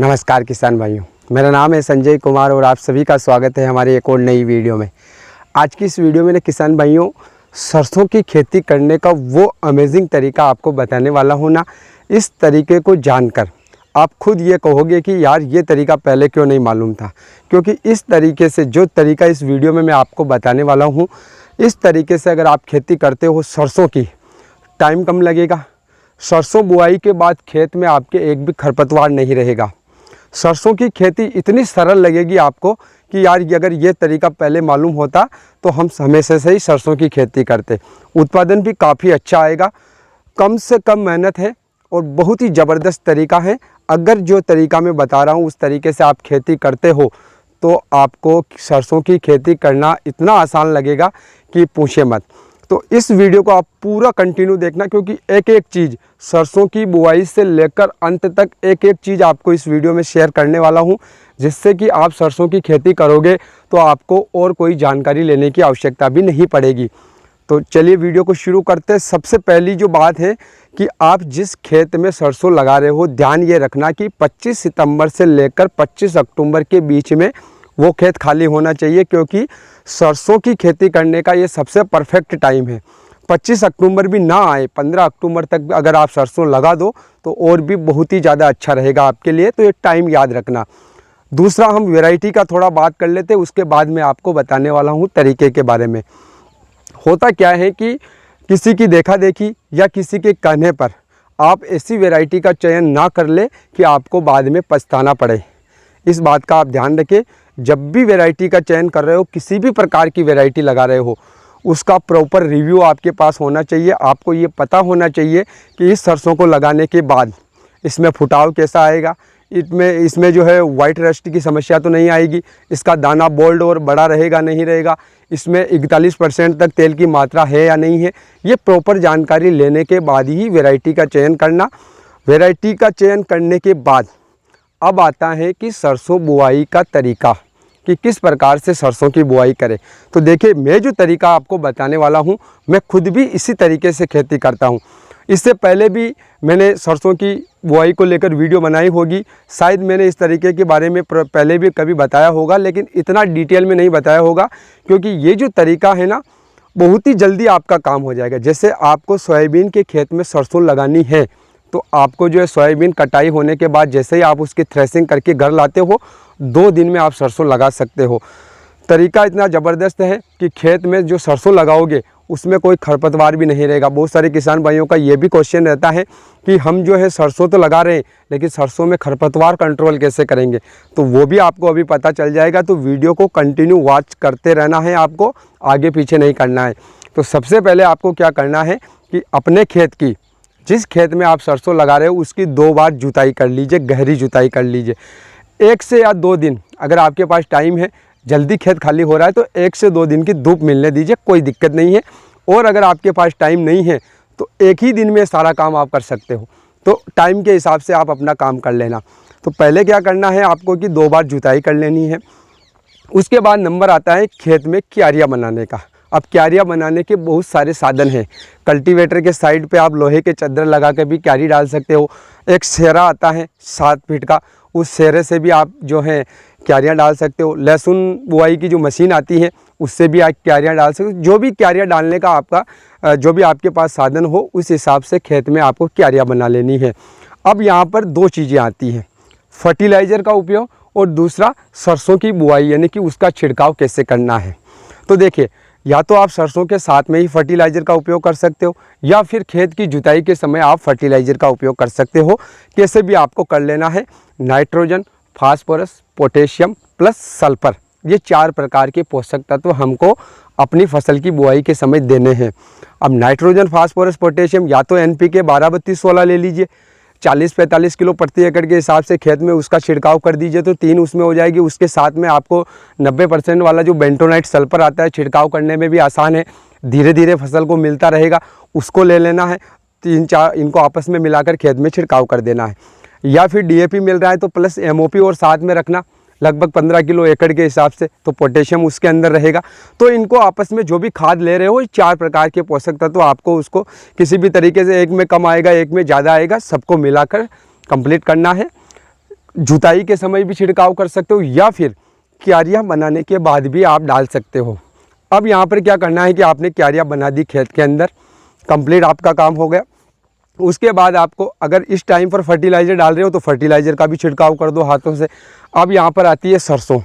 नमस्कार किसान भाइयों, मेरा नाम है संजय कुमार और आप सभी का स्वागत है हमारी एक और नई वीडियो में। आज की इस वीडियो में किसान भाइयों सरसों की खेती करने का वो अमेजिंग तरीका आपको बताने वाला हूँ ना। इस तरीके को जानकर आप खुद ये कहोगे कि यार ये तरीका पहले क्यों नहीं मालूम था, क्योंकि इस तरीके से जो तरीका इस वीडियो में मैं आपको बताने वाला हूँ, इस तरीके से अगर आप खेती करते हो सरसों की, टाइम कम लगेगा। सरसों बुआई के बाद खेत में आपके एक भी खरपतवार नहीं रहेगा। सरसों की खेती इतनी सरल लगेगी आपको कि यार अगर ये तरीका पहले मालूम होता तो हम हमेशा से ही सरसों की खेती करते। उत्पादन भी काफ़ी अच्छा आएगा, कम से कम मेहनत है और बहुत ही ज़बरदस्त तरीका है। अगर जो तरीका मैं बता रहा हूँ उस तरीके से आप खेती करते हो तो आपको सरसों की खेती करना इतना आसान लगेगा कि पूछे मत। तो इस वीडियो को आप पूरा कंटिन्यू देखना, क्योंकि एक एक चीज़ सरसों की बुआई से लेकर अंत तक एक एक चीज़ आपको इस वीडियो में शेयर करने वाला हूं, जिससे कि आप सरसों की खेती करोगे तो आपको और कोई जानकारी लेने की आवश्यकता भी नहीं पड़ेगी। तो चलिए वीडियो को शुरू करते हैं। सबसे पहली जो बात है कि आप जिस खेत में सरसों लगा रहे हो, ध्यान ये रखना कि 25 सितंबर से लेकर 25 अक्टूबर के बीच में वो खेत खाली होना चाहिए, क्योंकि सरसों की खेती करने का ये सबसे परफेक्ट टाइम है। 25 अक्टूबर भी ना आए, 15 अक्टूबर तक अगर आप सरसों लगा दो तो और भी बहुत ही ज़्यादा अच्छा रहेगा आपके लिए। तो ये टाइम याद रखना। दूसरा, हम वैरायटी का थोड़ा बात कर लेते हैं, उसके बाद मैं आपको बताने वाला हूँ तरीके के बारे में। होता क्या है कि किसी की देखा देखी या किसी के कहने पर आप ऐसी वैरायटी का चयन ना कर ले कि आपको बाद में पछताना पड़े। इस बात का आप ध्यान रखें। जब भी वैरायटी का चयन कर रहे हो, किसी भी प्रकार की वैरायटी लगा रहे हो, उसका प्रॉपर रिव्यू आपके पास होना चाहिए। आपको ये पता होना चाहिए कि इस सरसों को लगाने के बाद इसमें फुटाव कैसा आएगा, इसमें जो है वाइट रस्ट की समस्या तो नहीं आएगी, इसका दाना बोल्ड और बड़ा रहेगा नहीं रहेगा, इसमें 41% तक तेल की मात्रा है या नहीं है। ये प्रॉपर जानकारी लेने के बाद ही वैरायटी का चयन करना। वैरायटी का चयन करने के बाद अब आता है कि सरसों बुआई का तरीका, कि किस प्रकार से सरसों की बुआई करें। तो देखिए, मैं जो तरीका आपको बताने वाला हूं, मैं खुद भी इसी तरीके से खेती करता हूं। इससे पहले भी मैंने सरसों की बुआई को लेकर वीडियो बनाई होगी, शायद मैंने इस तरीके के बारे में पहले भी कभी बताया होगा, लेकिन इतना डिटेल में नहीं बताया होगा, क्योंकि ये जो तरीका है ना, बहुत ही जल्दी आपका काम हो जाएगा। जैसे आपको सोयाबीन के खेत में सरसों लगानी है, तो आपको जो है सोयाबीन कटाई होने के बाद जैसे ही आप उसकी थ्रेसिंग करके घर लाते हो, 2 दिन में आप सरसों लगा सकते हो। तरीका इतना ज़बरदस्त है कि खेत में जो सरसों लगाओगे उसमें कोई खरपतवार भी नहीं रहेगा। बहुत सारे किसान भाइयों का ये भी क्वेश्चन रहता है कि हम जो है सरसों तो लगा रहे हैं, लेकिन सरसों में खरपतवार कंट्रोल कैसे करेंगे, तो वो भी आपको अभी पता चल जाएगा। तो वीडियो को कंटिन्यू वॉच करते रहना है, आपको आगे पीछे नहीं करना है। तो सबसे पहले आपको क्या करना है कि अपने खेत की, जिस खेत में आप सरसों लगा रहे हो, उसकी 2 बार जुताई कर लीजिए, गहरी जुताई कर लीजिए। 1 से या 2 दिन, अगर आपके पास टाइम है, जल्दी खेत खाली हो रहा है, तो 1 से 2 दिन की धूप मिलने दीजिए, कोई दिक्कत नहीं है। और अगर आपके पास टाइम नहीं है तो 1 ही दिन में सारा काम आप कर सकते हो। तो टाइम के हिसाब से आप अपना काम कर लेना। तो पहले क्या करना है आपको कि 2 बार जुताई कर लेनी है। उसके बाद नंबर आता है खेत में क्यारियाँ बनाने का। अब क्यारियाँ बनाने के बहुत सारे साधन हैं। कल्टीवेटर के साइड पे आप लोहे के चद्दर लगा के भी क्यारी डाल सकते हो। एक सेरा आता है 7 फीट का, उस सेरे से भी आप जो है क्यारियाँ डाल सकते हो। लहसुन बुआई की जो मशीन आती है उससे भी आप क्यारियाँ डाल सकते हो। जो भी क्यारियाँ डालने का आपका जो भी आपके पास साधन हो, उस हिसाब से खेत में आपको क्यारियाँ बना लेनी है। अब यहाँ पर 2 चीज़ें आती हैं, फर्टिलाइज़र का उपयोग और दूसरा सरसों की बुआई, यानी कि उसका छिड़काव कैसे करना है। तो देखिए, या तो आप सरसों के साथ में ही फर्टिलाइज़र का उपयोग कर सकते हो, या फिर खेत की जुताई के समय आप फर्टिलाइज़र का उपयोग कर सकते हो। कैसे भी आपको कर लेना है। Nitrogen, phosphorus, potassium plus sulphur, ये 4 प्रकार के पोषक तत्व हमको अपनी फसल की बुआई के समय देने हैं। अब नाइट्रोजन, फास्फोरस, पोटेशियम, या तो NPK 12-32-16 ले लीजिए, 40-45 किलो प्रति एकड़ के हिसाब से खेत में उसका छिड़काव कर दीजिए, तो 3 उसमें हो जाएगी। उसके साथ में आपको 90% वाला जो बेंटोनाइट सल्फर आता है, छिड़काव करने में भी आसान है, धीरे धीरे फसल को मिलता रहेगा, उसको ले लेना है। 3-4 इनको आपस में मिलाकर खेत में छिड़काव कर देना है। या फिर DAP मिल रहा है तो प्लस MOP और साथ में रखना, लगभग 15 किलो एकड़ के हिसाब से, तो पोटेशियम उसके अंदर रहेगा। तो इनको आपस में जो भी खाद ले रहे हो, 4 प्रकार के पोषक तत्व आपको उसको किसी भी तरीके से, एक में कम आएगा एक में ज़्यादा आएगा, सबको मिलाकर कंप्लीट करना है। जुताई के समय भी छिड़काव कर सकते हो या फिर क्यारियाँ बनाने के बाद भी आप डाल सकते हो। अब यहाँ पर क्या करना है कि आपने क्यारियाँ बना दी खेत के अंदर, कंप्लीट आपका काम हो गया। उसके बाद आपको अगर इस टाइम पर फर्टिलाइज़र डाल रहे हो तो फर्टिलाइज़र का भी छिड़काव कर दो हाथों से। अब यहाँ पर आती है सरसों,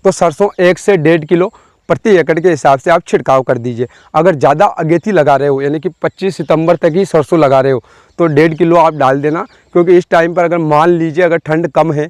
तो सरसों 1 से 1.5 किलो प्रति एकड़ के हिसाब से आप छिड़काव कर दीजिए। अगर ज़्यादा अगेती लगा रहे हो यानी कि 25 सितंबर तक ही सरसों लगा रहे हो तो 1.5 किलो आप डाल देना, क्योंकि इस टाइम पर अगर मान लीजिए अगर ठंड कम है,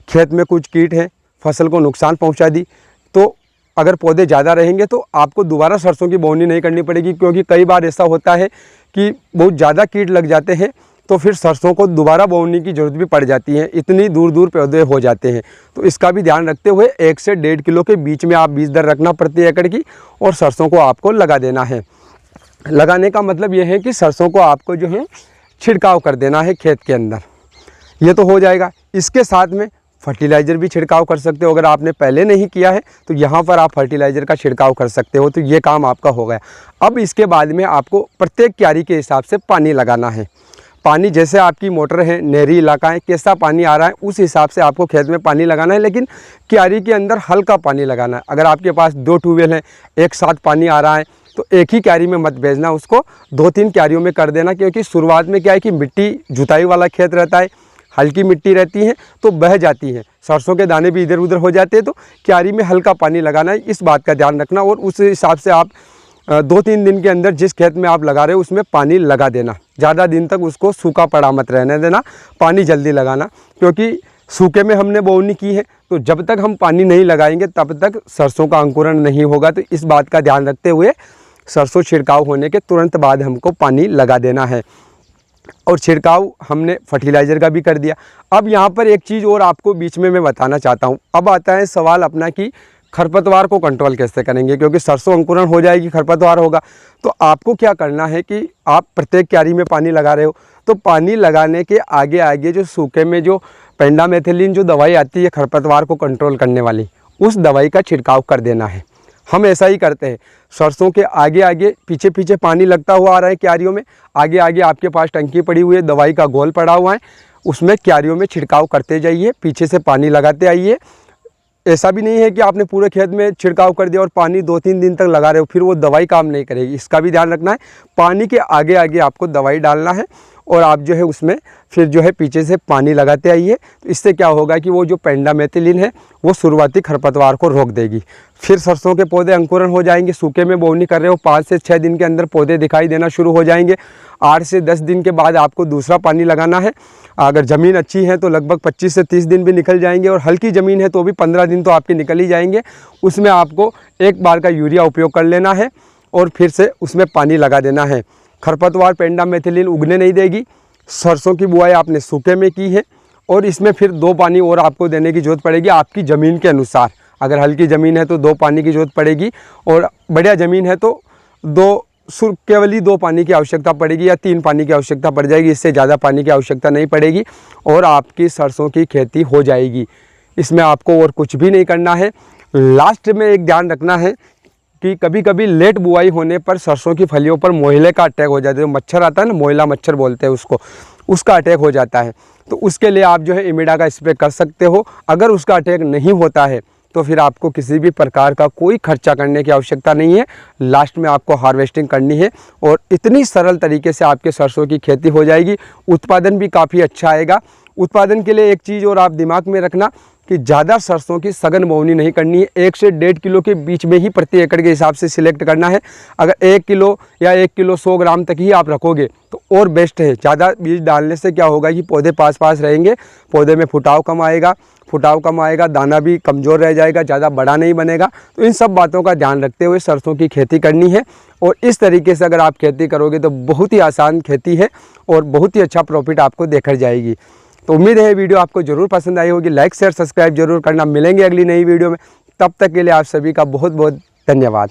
खेत में कुछ कीट हैं, फसल को नुकसान पहुंचा दी, तो अगर पौधे ज़्यादा रहेंगे तो आपको दोबारा सरसों की बोवनी नहीं करनी पड़ेगी। क्योंकि कई बार ऐसा होता है कि बहुत ज़्यादा कीट लग जाते हैं तो फिर सरसों को दोबारा बोवनी की ज़रूरत भी पड़ जाती है, इतनी दूर दूर पौधे हो जाते हैं। तो इसका भी ध्यान रखते हुए 1 से 1.5 किलो के बीच में आप बीज दर रखना प्रति एकड़ की, और सरसों को आपको लगा देना है। लगाने का मतलब ये है कि सरसों को आपको जो है छिड़काव कर देना है खेत के अंदर। ये तो हो जाएगा। इसके साथ में फर्टिलाइज़र भी छिड़काव कर सकते हो। अगर आपने पहले नहीं किया है तो यहाँ पर आप फर्टिलाइज़र का छिड़काव कर सकते हो। तो ये काम आपका हो गया। अब इसके बाद में आपको प्रत्येक क्यारी के हिसाब से पानी लगाना है। पानी जैसे आपकी मोटर है, नहरी इलाका है, कैसा पानी आ रहा है उस हिसाब से आपको खेत में पानी लगाना है, लेकिन क्यारी के अंदर हल्का पानी लगाना है। अगर आपके पास 2 ट्यूबवेल हैं, एक साथ पानी आ रहा है तो एक ही क्यारी में मत भेजना, उसको 2-3 क्यारियों में कर देना। क्योंकि शुरुआत में क्या है कि मिट्टी जुताई वाला खेत रहता है, हल्की मिट्टी रहती है तो बह जाती है, सरसों के दाने भी इधर उधर हो जाते हैं। तो क्यारी में हल्का पानी लगाना है, इस बात का ध्यान रखना। और उस हिसाब से आप 2-3 दिन के अंदर जिस खेत में आप लगा रहे हो उसमें पानी लगा देना। ज़्यादा दिन तक उसको सूखा पड़ा मत रहने देना, पानी जल्दी लगाना। क्योंकि सूखे में हमने बोवनी की है तो जब तक हम पानी नहीं लगाएंगे तब तक सरसों का अंकुरण नहीं होगा। तो इस बात का ध्यान रखते हुए सरसों छिड़काव होने के तुरंत बाद हमको पानी लगा देना है। और छिड़काव हमने फर्टिलाइज़र का भी कर दिया। अब यहाँ पर एक चीज़ और आपको बीच में मैं बताना चाहता हूँ। अब आता है सवाल अपना कि खरपतवार को कंट्रोल कैसे करेंगे, क्योंकि सरसों अंकुरण हो जाएगी, खरपतवार होगा। तो आपको क्या करना है कि आप प्रत्येक क्यारी में पानी लगा रहे हो तो पानी लगाने के आगे आगे जो सूखे में जो पेंडामेथिलिन जो दवाई आती है खरपतवार को कंट्रोल करने वाली, उस दवाई का छिड़काव कर देना है। हम ऐसा ही करते हैं। सरसों के आगे आगे पीछे पीछे पानी लगता हुआ आ रहा है क्यारियों में, आगे आगे आपके पास टंकी पड़ी हुई है, दवाई का गोल पड़ा हुआ है, उसमें क्यारियों में छिड़काव करते जाइए, पीछे से पानी लगाते आइए। ऐसा भी नहीं है कि आपने पूरे खेत में छिड़काव कर दिया और पानी 2-3 दिन तक लगा रहे हो, फिर वो दवाई काम नहीं करेगी। इसका भी ध्यान रखना है। पानी के आगे आगे आपको दवाई डालना है और आप जो है उसमें फिर जो है पीछे से पानी लगाते आइए। तो इससे क्या होगा कि वो जो पेंडामेथिलिन है वो शुरुआती खरपतवार को रोक देगी। फिर सरसों के पौधे अंकुरण हो जाएंगे। सूखे में बोवनी कर रहे हो, 5 से 6 दिन के अंदर पौधे दिखाई देना शुरू हो जाएंगे। 8 से 10 दिन के बाद आपको दूसरा पानी लगाना है। अगर ज़मीन अच्छी है तो लगभग 25 से 30 दिन भी निकल जाएंगे, और हल्की ज़मीन है तो भी 15 दिन तो आपके निकल ही जाएंगे। उसमें आपको एक बार का यूरिया उपयोग कर लेना है और फिर से उसमें पानी लगा देना है। खरपतवार पेंडामेथिलिन उगने नहीं देगी। सरसों की बुआई आपने सूखे में की है और इसमें फिर 2 पानी और आपको देने की ज़रूरत पड़ेगी आपकी ज़मीन के अनुसार। अगर हल्की ज़मीन है तो 2 पानी की ज़रूरत पड़ेगी, और बढ़िया ज़मीन है तो केवल ही 2 पानी की आवश्यकता पड़ेगी या 3 पानी की आवश्यकता पड़ जाएगी। इससे ज़्यादा पानी की आवश्यकता नहीं पड़ेगी और आपकी सरसों की खेती हो जाएगी। इसमें आपको और कुछ भी नहीं करना है। लास्ट में एक ध्यान रखना है कि कभी कभी लेट बुआई होने पर सरसों की फलियों पर मोहिले का अटैक हो जाता है। मच्छर आता है ना, मोहिला मच्छर बोलते हैं उसको, उसका अटैक हो जाता है। तो उसके लिए आप जो है इमिडा का स्प्रे कर सकते हो। अगर उसका अटैक नहीं होता है तो फिर आपको किसी भी प्रकार का कोई खर्चा करने की आवश्यकता नहीं है। लास्ट में आपको हार्वेस्टिंग करनी है और इतनी सरल तरीके से आपके सरसों की खेती हो जाएगी। उत्पादन भी काफ़ी अच्छा आएगा। उत्पादन के लिए एक चीज़ और आप दिमाग में रखना कि ज़्यादा सरसों की सघन बोवनी नहीं करनी है। 1 से 1.5 किलो के बीच में ही प्रति एकड़ के हिसाब से सिलेक्ट करना है। अगर 1 किलो या 1 किलो 100 ग्राम तक ही आप रखोगे तो और बेस्ट है। ज़्यादा बीज डालने से क्या होगा कि पौधे पास पास रहेंगे, पौधे में फुटाव कम आएगा, दाना भी कमज़ोर रह जाएगा, ज़्यादा बड़ा नहीं बनेगा। तो इन सब बातों का ध्यान रखते हुए सरसों की खेती करनी है। और इस तरीके से अगर आप खेती करोगे तो बहुत ही आसान खेती है और बहुत ही अच्छा प्रॉफिट आपको देखा जाएगी। तो उम्मीद है वीडियो आपको ज़रूर पसंद आई होगी। लाइक शेयर सब्सक्राइब जरूर करना। मिलेंगे अगली नई वीडियो में, तब तक के लिए आप सभी का बहुत बहुत धन्यवाद।